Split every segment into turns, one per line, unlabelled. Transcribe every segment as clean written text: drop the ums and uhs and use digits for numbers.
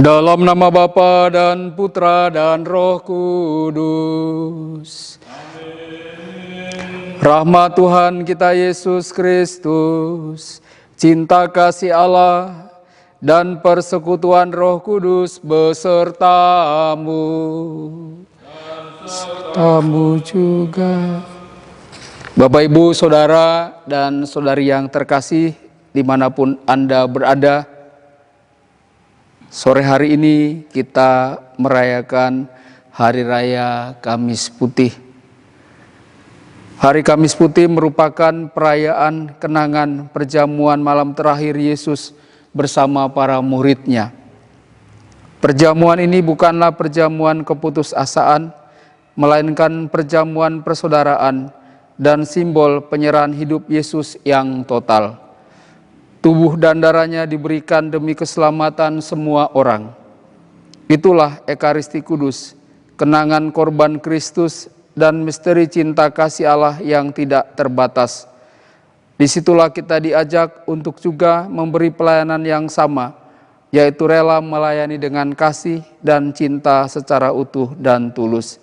Dalam nama Bapa dan Putra dan Roh Kudus. Amin. Rahmat Tuhan kita Yesus Kristus, cinta kasih Allah, dan persekutuan Roh Kudus besertamu. Sertamu juga. Bapak, Ibu, Saudara, dan Saudari yang terkasih, dimanapun Anda berada, sore hari ini kita merayakan Hari Raya Kamis Putih. Hari Kamis Putih merupakan perayaan kenangan perjamuan malam terakhir Yesus bersama para murid-Nya. Perjamuan ini bukanlah perjamuan keputusasaan, melainkan perjamuan persaudaraan dan simbol penyerahan hidup Yesus yang total. Tubuh dan darahnya diberikan demi keselamatan semua orang. Itulah Ekaristi Kudus, kenangan korban Kristus dan misteri cinta kasih Allah yang tidak terbatas. Disitulah kita diajak untuk juga memberi pelayanan yang sama, yaitu rela melayani dengan kasih dan cinta secara utuh dan tulus.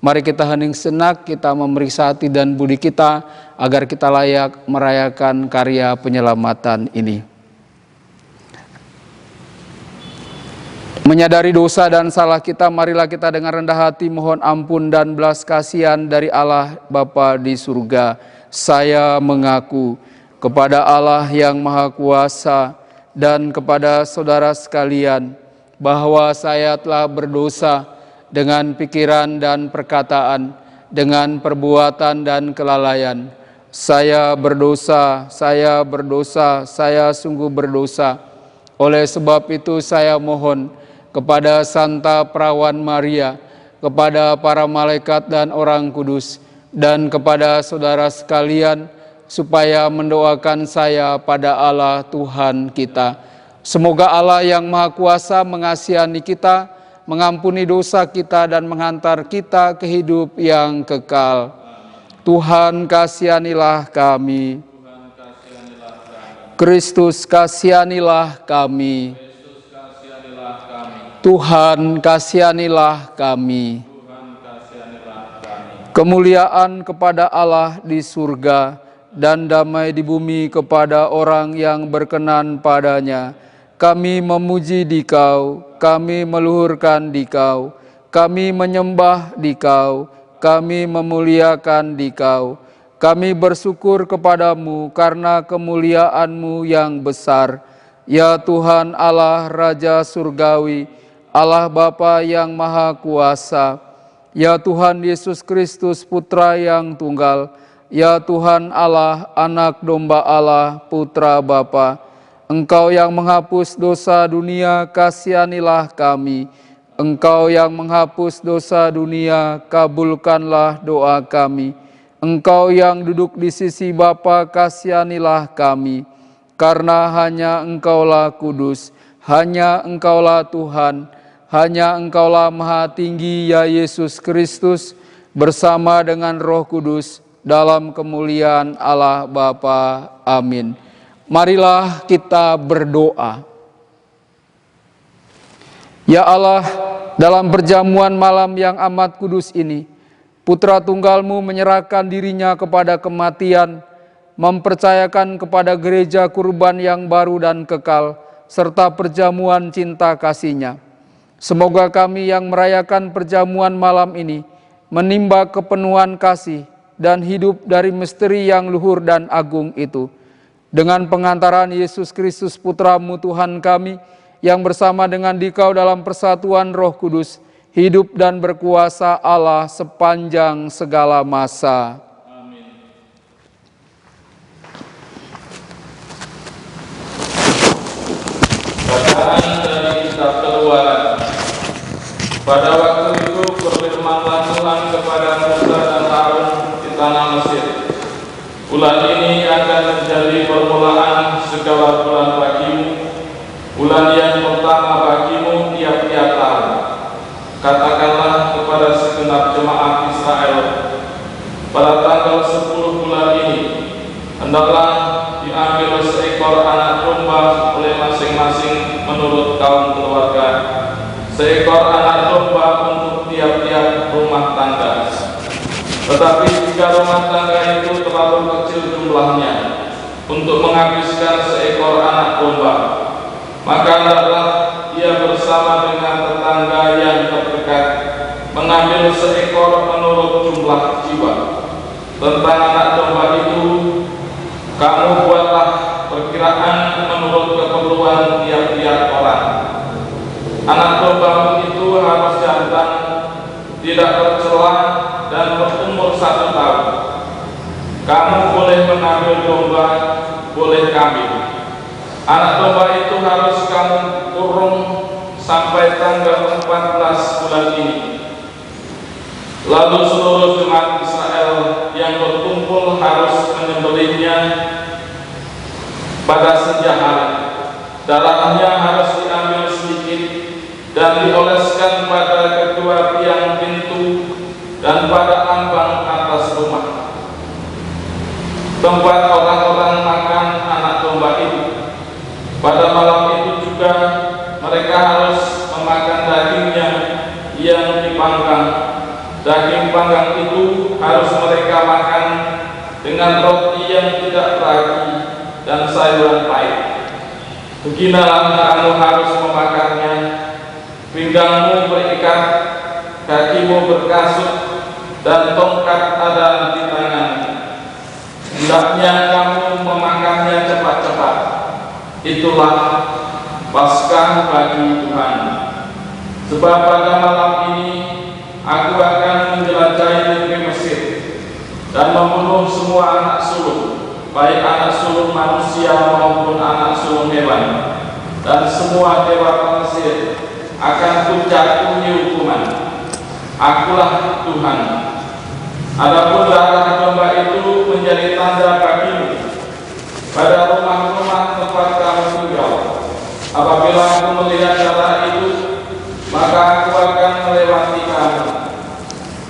Mari kita hening sejenak, kita memeriksa hati dan budi kita agar kita layak merayakan karya penyelamatan ini. Menyadari dosa dan salah kita, marilah kita dengan rendah hati mohon ampun dan belas kasihan dari Allah Bapa di surga. Saya mengaku kepada Allah yang Maha Kuasa dan kepada saudara sekalian bahwa saya telah berdosa dengan pikiran dan perkataan, dengan perbuatan dan kelalaian. Saya berdosa, saya sungguh berdosa. Oleh sebab itu saya mohon kepada Santa Perawan Maria, kepada para malaikat dan orang kudus, dan kepada saudara sekalian, supaya mendoakan saya pada Allah Tuhan kita. Semoga Allah yang Maha Kuasa mengasihani kita, mengampuni dosa kita dan menghantar kita ke hidup yang kekal. Tuhan kasihanilah kami. Kristus kasihanilah kami. Tuhan kasihanilah kami. Kemuliaan kepada Allah di surga dan damai di bumi kepada orang yang berkenan padanya. Kami memuji Dikau, kami meluhurkan Dikau, kami menyembah Dikau, kami memuliakan Dikau. Kami bersyukur kepadamu karena kemuliaan-Mu yang besar. Ya Tuhan Allah Raja Surgawi, Allah Bapa yang Maha Kuasa, ya Tuhan Yesus Kristus Putra yang Tunggal, ya Tuhan Allah, Anak Domba Allah, Putra Bapa. Engkau yang menghapus dosa dunia, kasihanilah kami. Engkau yang menghapus dosa dunia, kabulkanlah doa kami. Engkau yang duduk di sisi Bapa, kasihanilah kami. Karena hanya Engkaulah kudus, hanya Engkaulah Tuhan, hanya Engkaulah Maha Tinggi, ya Yesus Kristus, bersama dengan Roh Kudus, dalam kemuliaan Allah Bapa. Amin. Marilah kita berdoa. Ya Allah, dalam perjamuan malam yang amat kudus ini, Putra Tunggal-Mu menyerahkan dirinya kepada kematian, mempercayakan kepada gereja kurban yang baru dan kekal, serta perjamuan cinta kasih-Nya. Semoga kami yang merayakan perjamuan malam ini menimba kepenuhan kasih dan hidup dari misteri yang luhur dan agung itu. Dengan pengantaran Yesus Kristus Putra-Mu Tuhan kami, yang bersama dengan Dikau dalam persatuan Roh Kudus, hidup dan berkuasa Allah sepanjang segala masa. Amin.
Bacaan dari Kitab Keluaran. Pada waktu itu berfirmanlah Tuhan kepada Musa dan Harun di tanah Mesir. Bulan ini akan menjadi permulaan segala bulan bagimu, bulan yang pertama bagimu tiap-tiap tahun. Katakanlah kepada segenap jemaat Israel, pada tanggal 10 bulan ini, hendaklah diambil seekor anak domba oleh masing-masing menurut kaum keluarga, seekor anak domba untuk tiap-tiap rumah tangga. Tetapi jika rumah tangga itu terlalu kecil jumlahnya untuk menghabiskan seekor anak domba, maka hendaklah ia bersama dengan tetangga yang terdekat mengambil seekor menurut jumlah jiwa. Tentang anak domba itu, kamu buatlah perkiraan menurut keperluan tiap-tiap orang. Anak domba itu harus jantan, tidak bercela dan berumur 1 tahun. Kamu boleh mengambil domba, boleh kambing. Anak domba itu harus kamu kurung sampai tanggal 14 bulan ini. Lalu seluruh jemaat Israel yang berkumpul harus menyembelihnya pada senja hari. Darahnya harus diambil sedikit dan dioleskan pada kedua tiang pintu dan pada ambang atas rumah, tempat orang-orang makan anak domba itu. Pada malam itu juga mereka harus memakan dagingnya yang dipanggang. Daging panggang itu harus mereka makan dengan roti yang tidak ragi dan sayuran pahit. Beginilah kamu harus memakannya. Pinggangmu berikat, kakimu berkasut, dan tongkat ada di tangan. Hendaknya kamu memakannya cepat-cepat. Itulah Paskah bagi Tuhan. Sebab pada malam ini aku akan menjelajahi negeri Mesir dan membunuh semua anak sulung, baik anak sulung manusia maupun anak sulung hewan, dan semua dewa Mesir akan kujatuhi hukuman. Akulah Tuhan. Adapun darah domba itu menjadi tanda bagimu pada rumah-rumah tempat kamu tinggal. Apabila aku melihat darah itu, maka aku akan melewati kamu.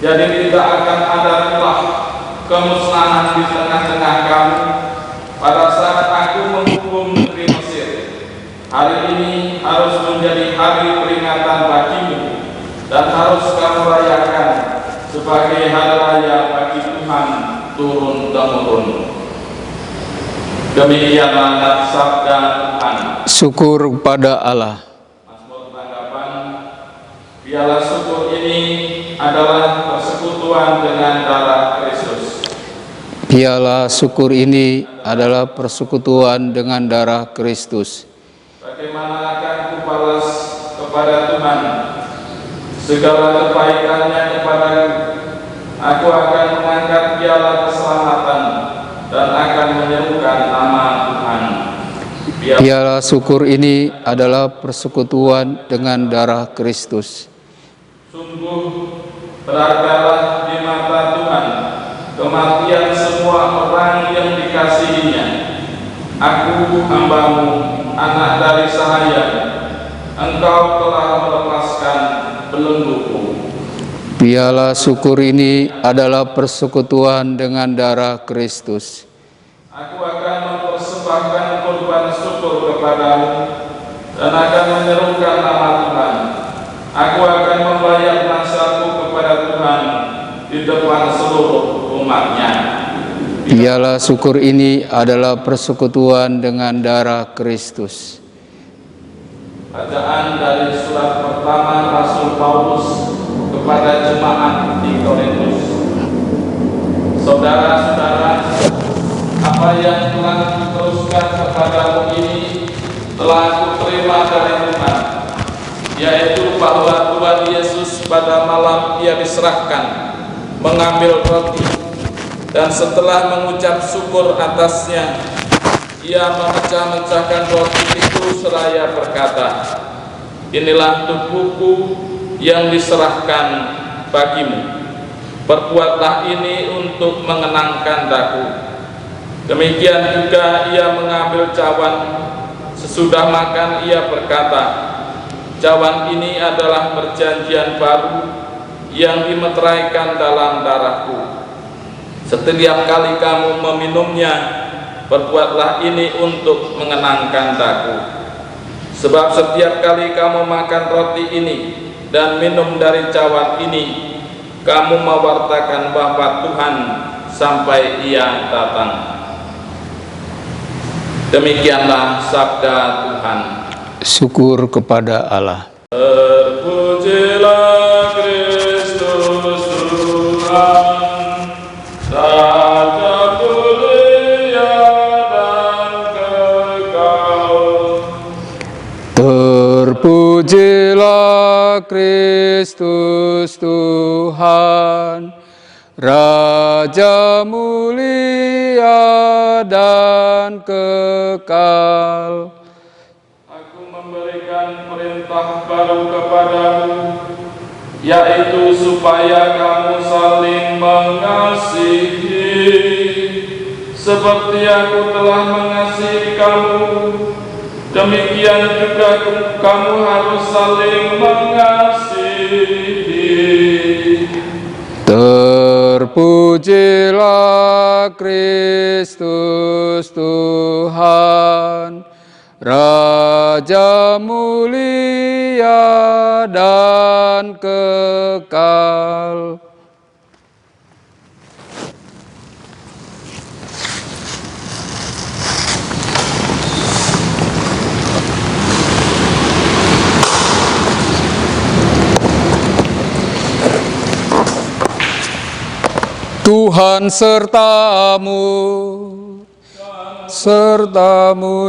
Jadi tidak akan ada pula kemusnahan di tengah-tengah kamu pada saat aku menghukum negeri Mesir. Hari ini harus menjadi hari peringatan bagimu dan harus kamu rayakan sebagai hari raya bagi Tuhan turun-temurun. Demikianlah sabda Tuhan.
Syukur kepada Allah.
Mazmur tanggapan, piala syukur ini adalah persekutuan dengan darah Kristus.
Piala syukur ini adalah persekutuan dengan darah Kristus.
Bagaimana akan kubalas kepada Tuhan segala kebaikannya kepadaku? Aku akan mengangkat piala keselamatan dan akan menyerukan nama Tuhan.
Piala syukur ini adalah persekutuan dengan darah Kristus.
Sungguh berhargalah di mata Tuhan kematian semua orang yang dikasihinya. Aku hambamu, anak dari sahaya, engkau telah melepaskan belengguku.
Piala syukur ini adalah persekutuan dengan darah Kristus.
Aku akan mempersembahkan korban syukur kepadamu dan akan menyerukan nama Tuhan. Aku akan membayar nasihatku kepada Tuhan di depan seluruh umatnya.
Piala syukur ini adalah persekutuan dengan darah Kristus.
Bacaan dari surat pertama Rasul Paulus kepada jemaat di Korintus. Saudara-saudara, apa yang telah diteruskan kepadamu ini telah aku terima dari Tuhan, yaitu bahwa Tuhan Yesus pada malam Ia diserahkan mengambil roti, dan setelah mengucap syukur atasnya, Ia memecah-mecahkan roti itu seraya berkata, "Inilah tubuhku yang diserahkan bagimu. Perbuatlah ini untuk mengenangkan daku." Demikian juga Ia mengambil cawan. Sesudah makan Ia berkata, "Cawan ini adalah perjanjian baru yang dimeteraikan dalam darahku. Setiap kali kamu meminumnya, perbuatlah ini untuk mengenangkan daku." Sebab setiap kali kamu makan roti ini dan minum dari cawan ini, kamu mewartakan bahwa Tuhan sampai Ia datang. Demikianlah sabda Tuhan.
Syukur kepada Allah.
Terpujilah Kristus Tuhan, Raja mulia dan kekal.
Terpujilah Kristus Tuhan, Raja mulia dan kekal.
Aku memberikan perintah baru kepadamu, yaitu supaya kamu saling mengasihi, seperti aku telah mengasihi kamu. Demikian juga kamu harus saling mengasihi.
Terpujilah Kristus Tuhan, Raja mulia dan kekal. Tuhan sertamu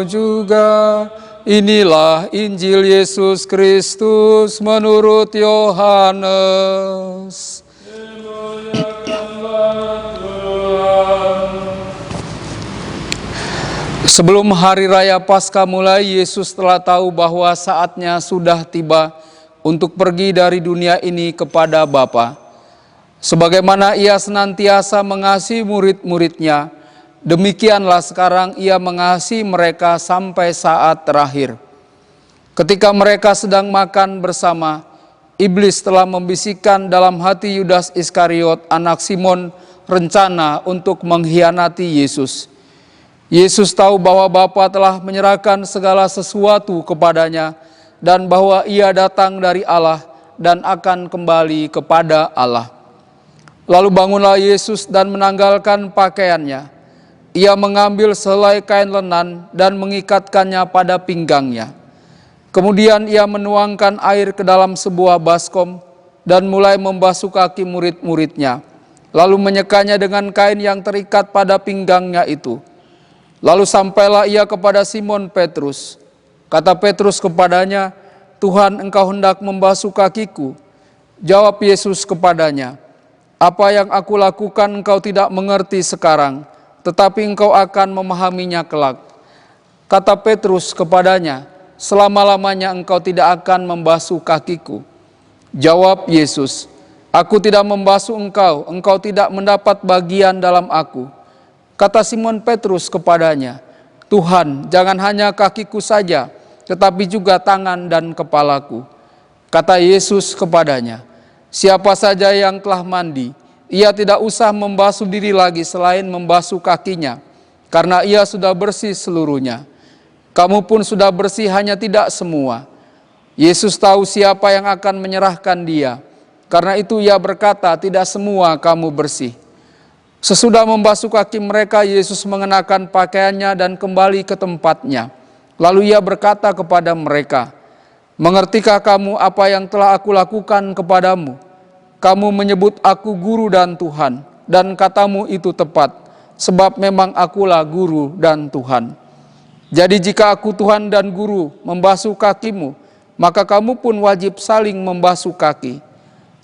juga. Inilah Injil Yesus Kristus menurut Yohanes. Sebelum hari raya Paskah mulai, Yesus telah tahu bahwa saatnya sudah tiba untuk pergi dari dunia ini kepada Bapa. Sebagaimana Ia senantiasa mengasihi murid-muridnya, demikianlah sekarang Ia mengasihi mereka sampai saat terakhir. Ketika mereka sedang makan bersama, iblis telah membisikkan dalam hati Yudas Iskariot, anak Simon, rencana untuk mengkhianati Yesus. Yesus tahu bahwa Bapa telah menyerahkan segala sesuatu kepadanya dan bahwa Ia datang dari Allah dan akan kembali kepada Allah. Lalu bangunlah Yesus dan menanggalkan pakaiannya. Ia mengambil sehelai kain lenan dan mengikatkannya pada pinggangnya. Kemudian ia menuangkan air ke dalam sebuah baskom dan mulai membasuh kaki murid-muridnya. Lalu menyekanya dengan kain yang terikat pada pinggangnya itu. Lalu sampailah ia kepada Simon Petrus. Kata Petrus kepadanya, "Tuhan, engkau hendak membasuh kakiku?" Jawab Yesus kepadanya, "Apa yang aku lakukan engkau tidak mengerti sekarang, tetapi engkau akan memahaminya kelak." Kata Petrus kepadanya, "Selama-lamanya engkau tidak akan membasuh kakiku." Jawab Yesus, "Aku tidak membasuh engkau, engkau tidak mendapat bagian dalam aku." Kata Simon Petrus kepadanya, "Tuhan, jangan hanya kakiku saja, tetapi juga tangan dan kepalaku." Kata Yesus kepadanya, "Siapa saja yang telah mandi, ia tidak usah membasuh diri lagi selain membasuh kakinya, karena ia sudah bersih seluruhnya. Kamu pun sudah bersih, hanya tidak semua." Yesus tahu siapa yang akan menyerahkan dia, karena itu ia berkata, "Tidak semua kamu bersih." Sesudah membasuh kaki mereka, Yesus mengenakan pakaiannya dan kembali ke tempatnya. Lalu ia berkata kepada mereka, "Mengertikah kamu apa yang telah aku lakukan kepadamu? Kamu menyebut aku guru dan Tuhan, dan katamu itu tepat, sebab memang akulah guru dan Tuhan. Jadi jika aku Tuhan dan guru membasuh kakimu, maka kamu pun wajib saling membasuh kaki.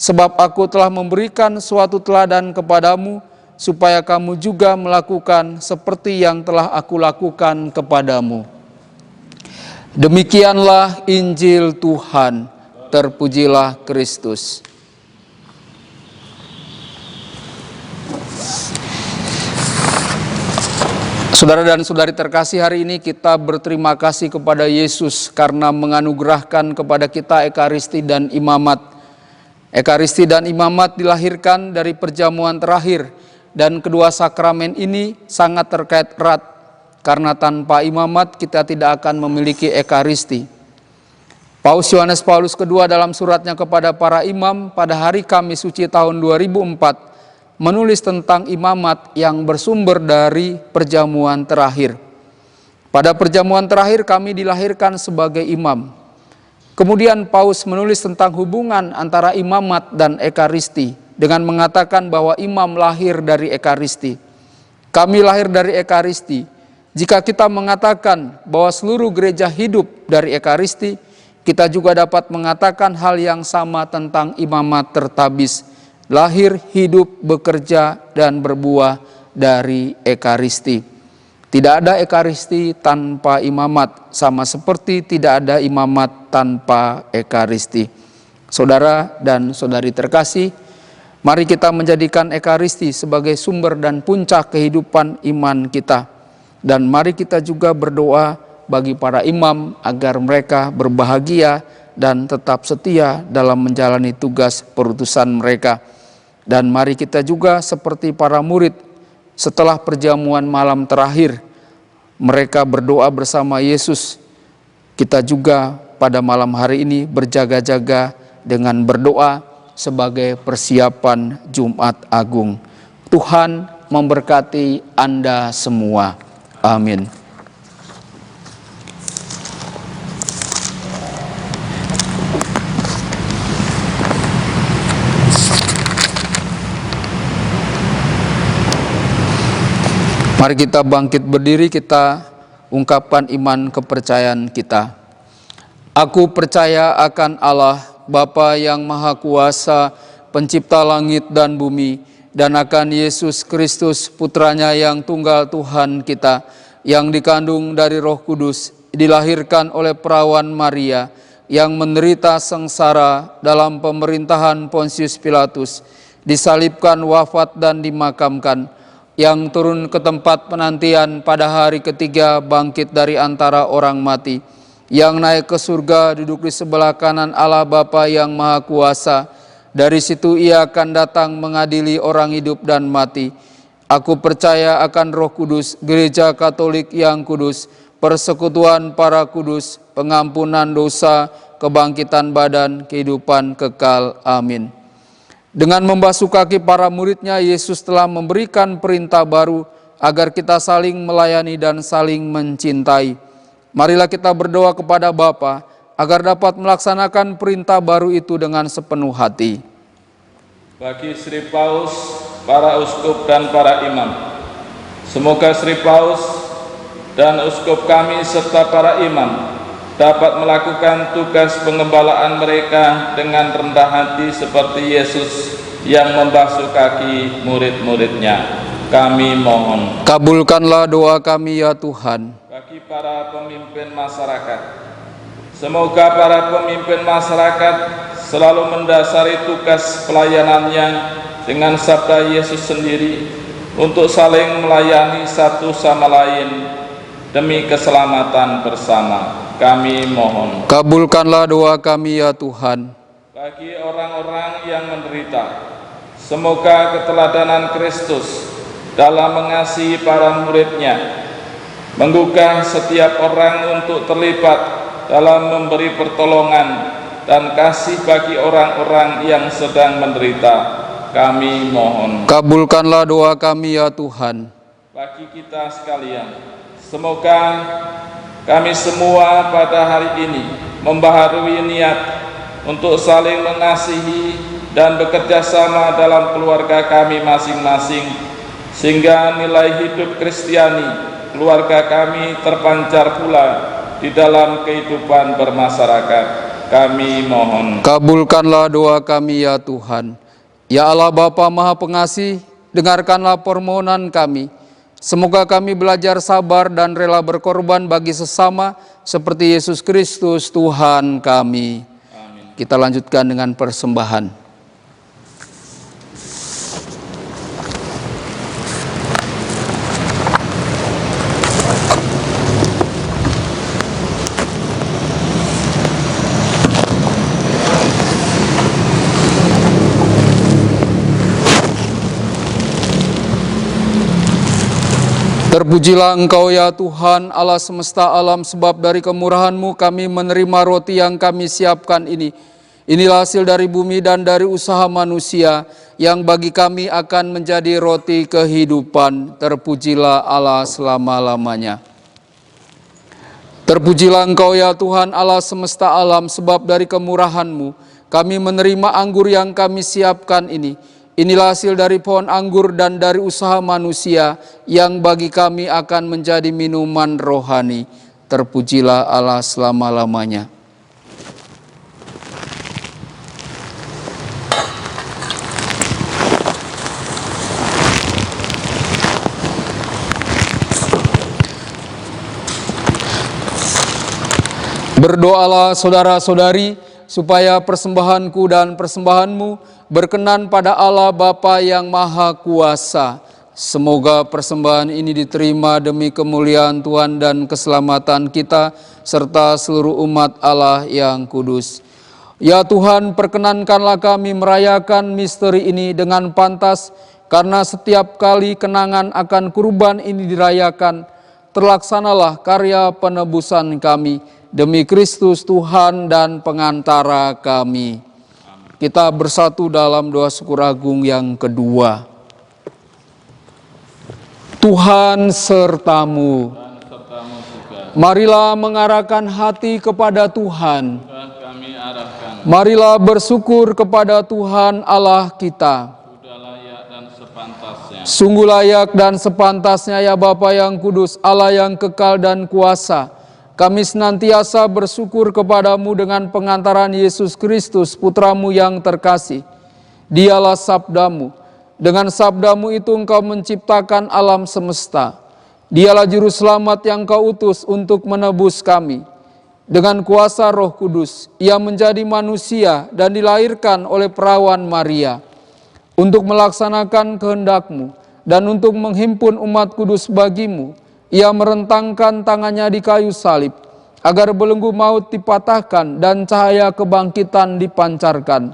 Sebab aku telah memberikan suatu teladan kepadamu, supaya kamu juga melakukan seperti yang telah aku lakukan kepadamu." Demikianlah Injil Tuhan. Terpujilah Kristus. Saudara dan saudari terkasih, hari ini kita berterima kasih kepada Yesus karena menganugerahkan kepada kita Ekaristi dan Imamat. Ekaristi dan Imamat dilahirkan dari perjamuan terakhir, dan kedua sakramen ini sangat terkait erat. Karena tanpa imamat kita tidak akan memiliki Ekaristi. Paus Yohanes Paulus II dalam suratnya kepada para imam pada hari Kamis Suci tahun 2004 menulis tentang imamat yang bersumber dari perjamuan terakhir. Pada perjamuan terakhir kami dilahirkan sebagai imam. Kemudian Paus menulis tentang hubungan antara imamat dan ekaristi dengan mengatakan bahwa imam lahir dari ekaristi. Kami lahir dari ekaristi. Jika kita mengatakan bahwa seluruh gereja hidup dari ekaristi, kita juga dapat mengatakan hal yang sama tentang imamat tertabis, lahir, hidup, bekerja, dan berbuah dari ekaristi. Tidak ada ekaristi tanpa imamat, sama seperti tidak ada imamat tanpa ekaristi. Saudara dan saudari terkasih, mari kita menjadikan ekaristi sebagai sumber dan puncak kehidupan iman kita. Dan mari kita juga berdoa bagi para imam agar mereka berbahagia dan tetap setia dalam menjalani tugas perutusan mereka. Dan mari kita juga seperti para murid setelah perjamuan malam terakhir, mereka berdoa bersama Yesus. Kita juga pada malam hari ini berjaga-jaga dengan berdoa sebagai persiapan Jumat Agung. Tuhan memberkati Anda semua. Amin. Mari kita bangkit berdiri, kita ungkapkan iman kepercayaan kita. Aku percaya akan Allah, Bapa yang Maha Kuasa, Pencipta langit dan bumi, dan akan Yesus Kristus, Putranya yang tunggal Tuhan kita, yang dikandung dari Roh Kudus, dilahirkan oleh perawan Maria, yang menderita sengsara dalam pemerintahan Pontius Pilatus, disalibkan, wafat, dan dimakamkan, yang turun ke tempat penantian pada hari ketiga bangkit dari antara orang mati, yang naik ke surga duduk di sebelah kanan Allah Bapa yang Maha Kuasa. Dari situ ia akan datang mengadili orang hidup dan mati. Aku percaya akan Roh Kudus, Gereja Katolik yang kudus, persekutuan para kudus, pengampunan dosa, kebangkitan badan, kehidupan kekal. Amin. Dengan membasuh kaki para muridnya, Yesus telah memberikan perintah baru agar kita saling melayani dan saling mencintai. Marilah kita berdoa kepada Bapa agar dapat melaksanakan perintah baru itu dengan sepenuh hati.
Bagi Sri Paus, para uskup dan para imam, semoga Sri Paus dan uskup kami serta para imam dapat melakukan tugas pengembalaan mereka dengan rendah hati seperti Yesus yang membasuh kaki murid-muridnya. Kami mohon.
Kabulkanlah doa kami ya Tuhan.
Bagi para pemimpin masyarakat, semoga para pemimpin masyarakat selalu mendasari tugas pelayanannya dengan sabda Yesus sendiri untuk saling melayani satu sama lain demi keselamatan bersama. Kami mohon.
Kabulkanlah doa kami ya Tuhan.
Bagi orang-orang yang menderita, semoga keteladanan Kristus dalam mengasihi para muridnya menggugah setiap orang untuk terlibat dalam memberi pertolongan dan kasih bagi orang-orang yang sedang menderita. Kami mohon.
Kabulkanlah doa kami ya Tuhan.
Bagi kita sekalian, semoga kami semua pada hari ini membaharui niat untuk saling mengasihi dan bekerja sama dalam keluarga kami masing-masing, sehingga nilai hidup Kristiani keluarga kami terpancar pula di dalam kehidupan bermasyarakat. Kami mohon.
Kabulkanlah doa kami ya Tuhan. Ya Allah Bapa Maha Pengasih, dengarkanlah permohonan kami. Semoga kami belajar sabar dan rela berkorban bagi sesama seperti Yesus Kristus Tuhan kami.
Amin.
Kita lanjutkan dengan persembahan. Terpujilah Engkau ya Tuhan Allah semesta alam, sebab dari kemurahan-Mu kami menerima roti yang kami siapkan ini. Inilah hasil dari bumi dan dari usaha manusia, yang bagi kami akan menjadi roti kehidupan. Terpujilah Allah selama-lamanya. Terpujilah Engkau ya Tuhan Allah semesta alam, sebab dari kemurahan-Mu kami menerima anggur yang kami siapkan ini. Inilah hasil dari pohon anggur dan dari usaha manusia, yang bagi kami akan menjadi minuman rohani. Terpujilah Allah selama-lamanya. Berdoalah saudara-saudari, supaya persembahanku dan persembahanmu berkenan pada Allah Bapa yang Maha Kuasa. Semoga persembahan ini diterima demi kemuliaan Tuhan dan keselamatan kita, serta seluruh umat Allah yang kudus. Ya Tuhan, perkenankanlah kami merayakan misteri ini dengan pantas, karena setiap kali kenangan akan kurban ini dirayakan, terlaksanalah karya penebusan kami, demi Kristus Tuhan dan pengantara kami. Kita bersatu dalam doa syukur agung yang kedua. Tuhan sertamu. Marilah mengarahkan hati kepada Tuhan. Marilah bersyukur kepada Tuhan Allah kita. Sungguh layak dan sepantasnya ya Bapa yang kudus, Allah yang kekal dan kuasa. Kami senantiasa bersyukur kepadamu dengan pengantaran Yesus Kristus, Putramu yang terkasih. Dialah sabdamu. Dengan sabdamu itu engkau menciptakan alam semesta. Dialah juru selamat yang kau utus untuk menebus kami. Dengan kuasa Roh Kudus, ia menjadi manusia dan dilahirkan oleh perawan Maria, untuk melaksanakan kehendak-Mu dan untuk menghimpun umat kudus bagimu. Ia merentangkan tangannya di kayu salib, agar belenggu maut dipatahkan dan cahaya kebangkitan dipancarkan.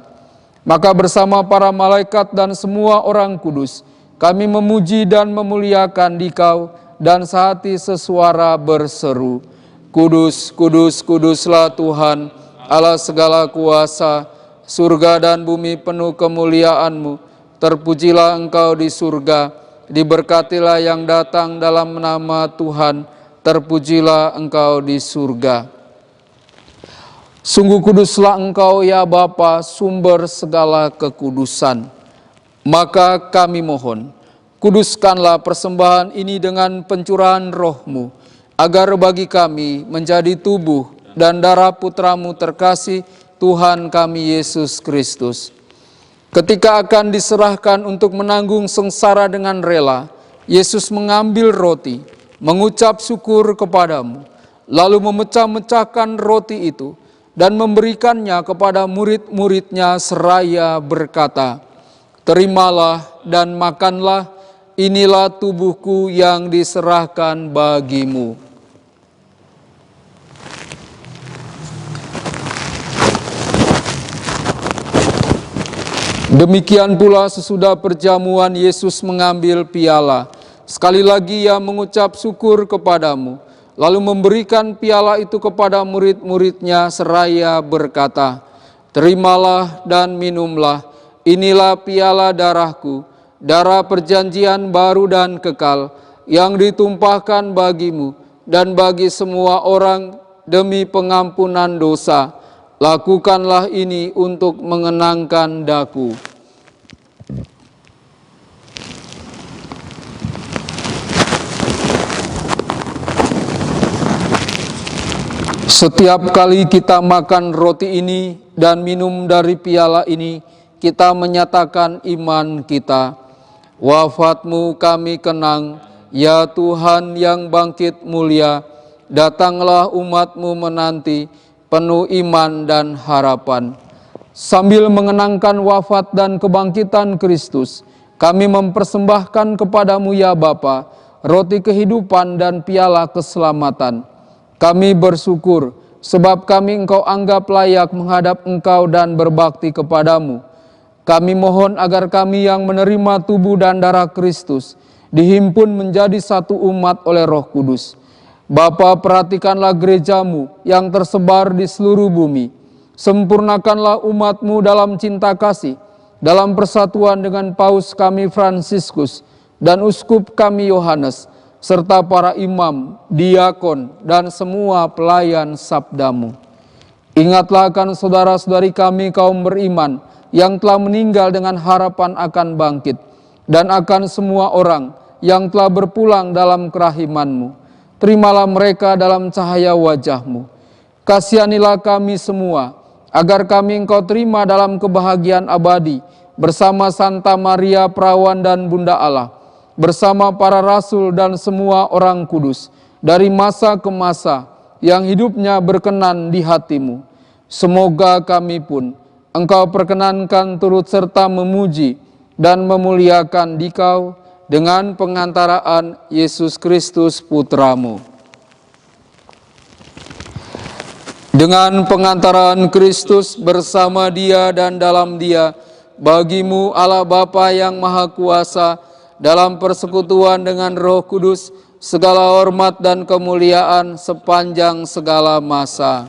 Maka bersama para malaikat dan semua orang kudus, kami memuji dan memuliakan Dikau, dan sehati sesuara berseru, Kudus, kudus, kuduslah Tuhan, Allah segala kuasa, surga dan bumi penuh kemuliaan-Mu. Terpujilah Engkau di surga, diberkatilah yang datang dalam nama Tuhan, terpujilah Engkau di surga. Sungguh kuduslah Engkau ya Bapa, sumber segala kekudusan. Maka kami mohon, kuduskanlah persembahan ini dengan pencurahan Roh-Mu, agar bagi kami menjadi tubuh dan darah Putramu terkasih, Tuhan kami Yesus Kristus. Ketika akan diserahkan untuk menanggung sengsara dengan rela, Yesus mengambil roti, mengucap syukur kepadamu, lalu memecah-mecahkan roti itu dan memberikannya kepada murid-muridnya seraya berkata, Terimalah dan makanlah, inilah tubuhku yang diserahkan bagimu. Demikian pula sesudah perjamuan Yesus mengambil piala. Sekali lagi ia mengucap syukur kepadamu, lalu memberikan piala itu kepada murid-muridnya seraya berkata, Terimalah dan minumlah, inilah piala darahku, darah perjanjian baru dan kekal, yang ditumpahkan bagimu dan bagi semua orang demi pengampunan dosa. Lakukanlah ini untuk mengenangkan daku. Setiap kali kita makan roti ini dan minum dari piala ini, kita menyatakan iman kita. Wafat-Mu kami kenang, ya Tuhan yang bangkit mulia. Datanglah umat-Mu menanti, penuh iman dan harapan. Sambil mengenangkan wafat dan kebangkitan Kristus, kami mempersembahkan kepadamu ya Bapa, roti kehidupan dan piala keselamatan. Kami bersyukur, sebab kami Engkau anggap layak menghadap Engkau dan berbakti kepadamu. Kami mohon agar kami yang menerima tubuh dan darah Kristus dihimpun menjadi satu umat oleh Roh Kudus. Bapa, perhatikanlah gerejamu yang tersebar di seluruh bumi. Sempurnakanlah umatmu dalam cinta kasih, dalam persatuan dengan Paus kami Fransiskus dan Uskup kami Yohanes, serta para imam, diakon, dan semua pelayan sabdamu. Ingatlah akan saudara-saudari kami kaum beriman yang telah meninggal dengan harapan akan bangkit, dan akan semua orang yang telah berpulang dalam kerahiman-Mu. Terimalah mereka dalam cahaya wajah-Mu. Kasihanilah kami semua, agar kami Engkau terima dalam kebahagiaan abadi, bersama Santa Maria Perawan dan Bunda Allah, bersama para rasul dan semua orang kudus, dari masa ke masa, yang hidupnya berkenan di hati-Mu. Semoga kami pun Engkau perkenankan turut serta memuji dan memuliakan Dikau dengan pengantaraan Yesus Kristus Putra-Mu. Dengan pengantaraan Kristus bersama Dia dan dalam Dia, bagi-Mu Allah Bapa yang Maha Kuasa, dalam persekutuan dengan Roh Kudus, segala hormat dan kemuliaan sepanjang segala masa.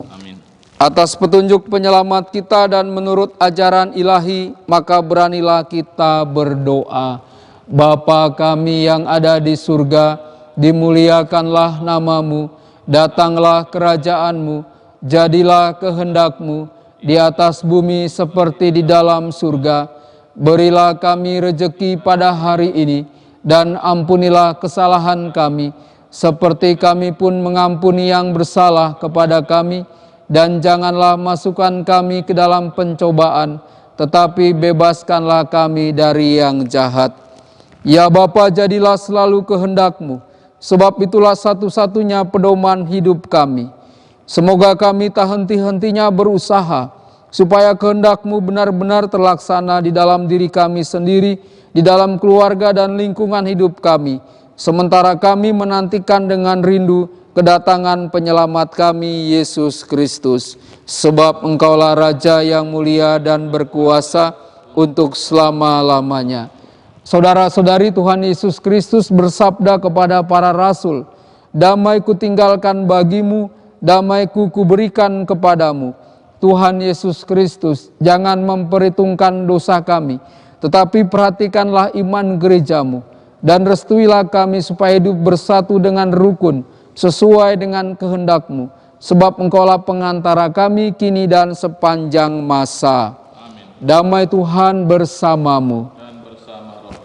Amin.
Atas petunjuk penyelamat kita dan menurut ajaran ilahi, maka beranilah kita berdoa. Bapa kami yang ada di surga, dimuliakanlah nama-Mu, datanglah kerajaan-Mu, jadilah kehendak-Mu di atas bumi seperti di dalam surga. Berilah kami rejeki pada hari ini, dan ampunilah kesalahan kami, seperti kami pun mengampuni yang bersalah kepada kami. Dan janganlah masukkan kami ke dalam pencobaan, tetapi bebaskanlah kami dari yang jahat. Ya Bapa, jadilah selalu kehendak-Mu, sebab itulah satu-satunya pedoman hidup kami. Semoga kami tak henti-hentinya berusaha, supaya kehendak-Mu benar-benar terlaksana di dalam diri kami sendiri, di dalam keluarga dan lingkungan hidup kami, sementara kami menantikan dengan rindu kedatangan penyelamat kami, Yesus Kristus. Sebab Engkaulah Raja yang mulia dan berkuasa untuk selama-lamanya. Saudara-saudari, Tuhan Yesus Kristus bersabda kepada para rasul, "Damai kutinggalkan bagimu, damai-Ku kuberikan kepadamu." Tuhan Yesus Kristus, jangan memperhitungkan dosa kami, tetapi perhatikanlah iman gereja-Mu, dan restuilah kami supaya hidup bersatu dengan rukun, sesuai dengan kehendak-Mu, sebab Engkaulah pengantara kami kini dan sepanjang masa.
Amin.
Damai Tuhan bersamamu.
Dan bersama roh.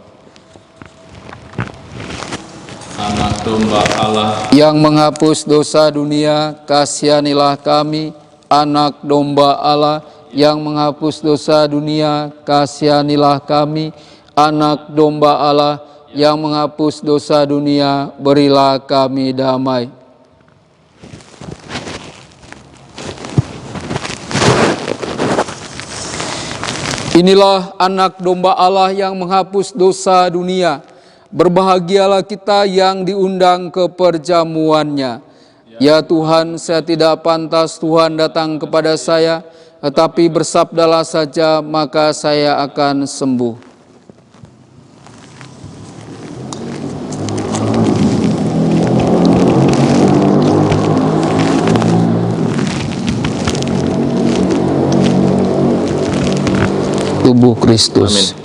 Anak domba Allah
Yang menghapus dosa dunia, kasihanilah kami. Anak domba Allah yang menghapus dosa dunia, kasihanilah kami. Anak domba Allah yang menghapus dosa dunia, berilah kami damai. Inilah anak domba Allah yang menghapus dosa dunia. Berbahagialah kita yang diundang ke perjamuannya. Ya Tuhan, saya tidak pantas Tuhan datang kepada saya, tetapi bersabdalah saja, maka saya akan sembuh. Tubuh Kristus.
Amin.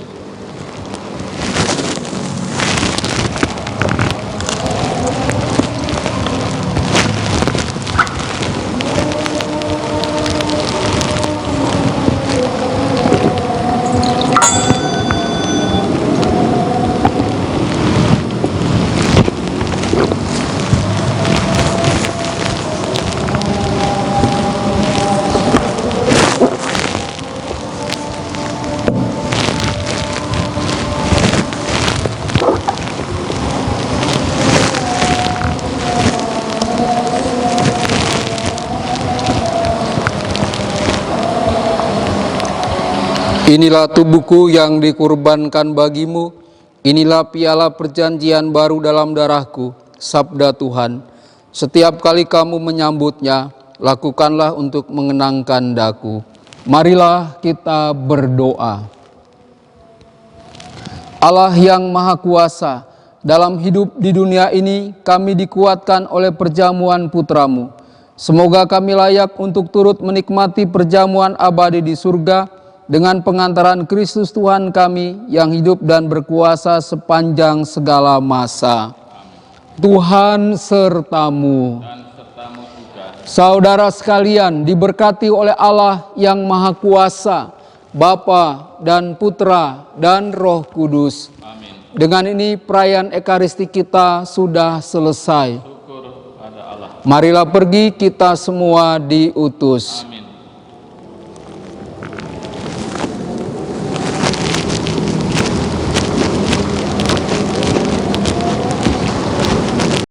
Inilah tubuhku yang dikurbankan bagimu, inilah piala perjanjian baru dalam darahku, sabda Tuhan. Setiap kali kamu menyambutnya, lakukanlah untuk mengenangkan daku. Marilah kita berdoa. Allah yang Maha Kuasa, dalam hidup di dunia ini kami dikuatkan oleh perjamuan putra-Mu. Semoga kami layak untuk turut menikmati perjamuan abadi di surga dengan pengantaran Kristus Tuhan kami yang hidup dan berkuasa sepanjang segala masa. Tuhan sertamu. Saudara sekalian, diberkati oleh Allah yang Maha Kuasa, Bapa dan Putra dan Roh Kudus.
Amin.
Dengan ini perayaan Ekaristi kita sudah selesai.
Syukur pada Allah.
Marilah pergi kita semua diutus.
Amin.